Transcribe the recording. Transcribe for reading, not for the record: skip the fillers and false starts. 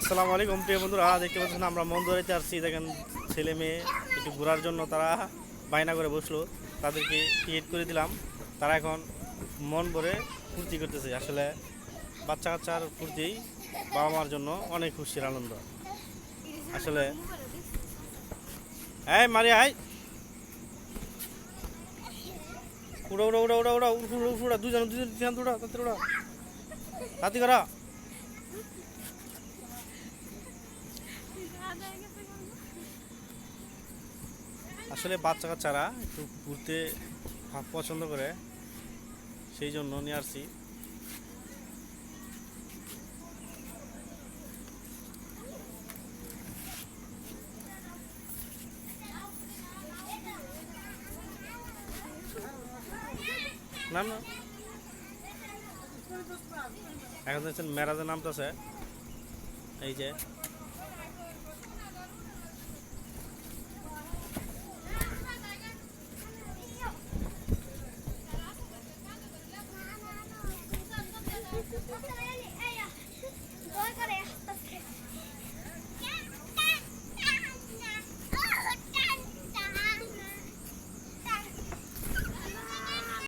আসসালামু আলাইকুম প্রিয় বন্ধুরা, দেখতে পাচ্ছেন আমরা মন্দরিতে আসছি। দেখেন ছেলে মেয়ে একটু ঘোরার জন্য তারা বায়না করে বসলো, তাদেরকে টিকিট করে দিলাম। তারা এখন মন ভরে ফুর্তি করতেছে। আসলে বাচ্চা কাচ্চার ফুর্তি বাবা মার জন্য অনেক খুশির আনন্দ। আসলে এই মারি আই উড়া উড়া উড়া উড়া উড়া উড়া উড়া দুজন দুজন দুজন উড়া তাতে উড়া তাতে করা। আসলে বাচ্চা কাচ্চারা একটু ঘুরতে পছন্দ করে, সেই জন্য নিয়ে আসছি। না না, এখন দেখছেন মেরাজের নামতেছে, এই যে